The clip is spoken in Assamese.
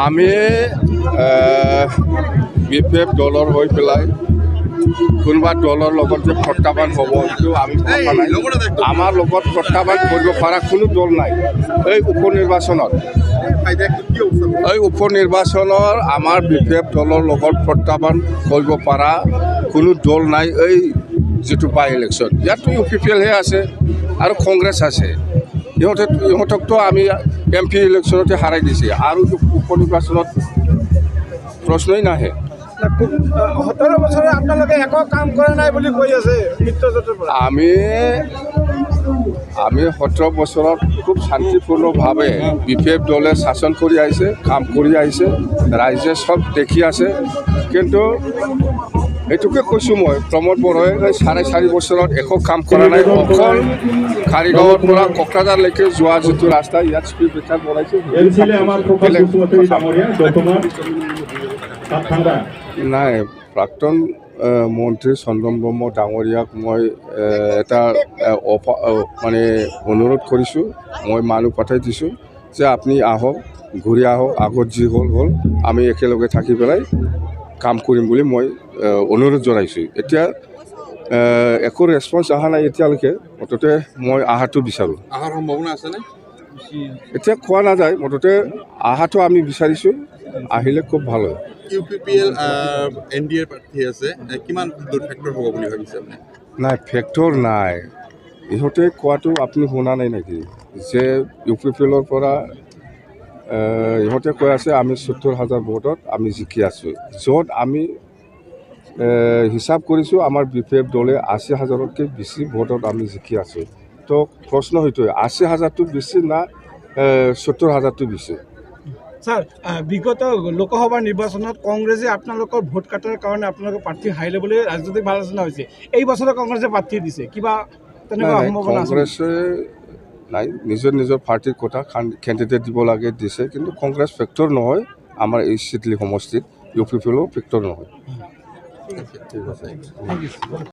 আমি BPF দলৰ হৈ পেলাই কোনোবা দলৰ লগত যে প্ৰত্যাহ্বান হ'ব সেইটো আমি ভবা নাই। আমাৰ লগত প্ৰত্যাহ্বান কৰিব পৰা কোনো দল নাই। এই উপনিৰ্বাচনৰ আমাৰ BPF দলৰ লগত প্ৰত্যাহ্বান কৰিব পৰা কোনো দল নাই। এই যিটো বাই ইলেকশ্যন ইয়াততো UPPLহে আছে আৰু কংগ্ৰেছ আছে। ইহঁতকতো আমি MP ইলেকশ্যনতে হাৰাই দিছে আৰু উপনিৰ্বাচনত প্ৰশ্নই নাহে। 17 বছৰে আপোনালোকে একো কাম কৰা নাই বুলি কৈ আছে মিত্ৰজোঁটৰ পৰা। আমি 17 বছৰত খুব শান্তিপূৰ্ণভাৱে BPF দলে শাসন কৰি আহিছে, কাম কৰি আহিছে, ৰাইজে চব দেখি আছে। কিন্তু এইটোকে কৈছোঁ মই, প্ৰমোদ বড়োৱে 4.5 বছৰত একো কাম কৰা নাই। অকল কাৰিগাঁৱৰ পৰা কোকৰাঝাৰলৈকে যোৱা যিটো ৰাস্তা ইয়াত স্পীড ব্ৰেকাৰ বনাইছে নাই। প্ৰাক্তন মন্ত্ৰী চন্দন ব্ৰহ্ম ডাঙৰীয়াক মই এটা মানে অনুৰোধ কৰিছোঁ। মই মানুহ পঠাই দিছোঁ যে আপুনি আহক, ঘূৰি আহক, আগত যি হ'ল আমি একেলগে থাকি পেলাই কাম কৰিম বুলি মই অনুৰোধ জনাইছোঁ। এতিয়া একো ৰেছপন্স অহা নাই এতিয়ালৈকে। মুঠতে মই অহাটো বিচাৰোঁ। অহাৰ সম্ভাৱনা আছেনে? এতিয়া কোৱা নাযায়, মুঠতে অহাটো আমি বিচাৰিছোঁ। আহিলে খুব ভাল হয়। UPPL NDA প্ৰাৰ্থী আছে, কিমান দূৰ ফেক্টৰ হ'ব বুলি ভাবিছে আপুনি? নাই, ফেক্টৰ নাই। ইহঁতে কোৱাটো আপুনি শুনা নাই নেকি যে UPPLৰ পৰা ইহঁতে কৈ আছে আমি 70,000 ভোটত আমি জিকি আছোঁ, য'ত আমি হিচাপ কৰিছোঁ আমাৰ BPF দলে 80,000তকৈ বেছি ভোটত আমি জিকি আছোঁ। তো প্ৰশ্ন সেইটোৱে, 80,000টো বেছি না 70,000টো বেছি? স্যাৰ, বিগত লোকসভা নিৰ্বাচনত কংগ্ৰেছে আপোনালোকৰ ভোট কাটাৰ কাৰণে আপোনালোকৰ প্ৰাৰ্থী হাৰিলে বুলি ৰাজনৈতিক আলোচনা হৈছে। এই বছৰে কংগ্ৰেছে প্ৰাৰ্থী দিছে, কিবা তেনেকুৱা সম্ভাৱনা আছে? কংগ্ৰেছে নাই, নিজৰ পাৰ্টিৰ কথা কেণ্ডিডেট দিব লাগে দিছে, কিন্তু কংগ্ৰেছ ফেক্টৰ নহয়। আমাৰ এই চিডলি সমষ্টিত UPPLও ফেক্টৰ নহয়। ঠিক আছে।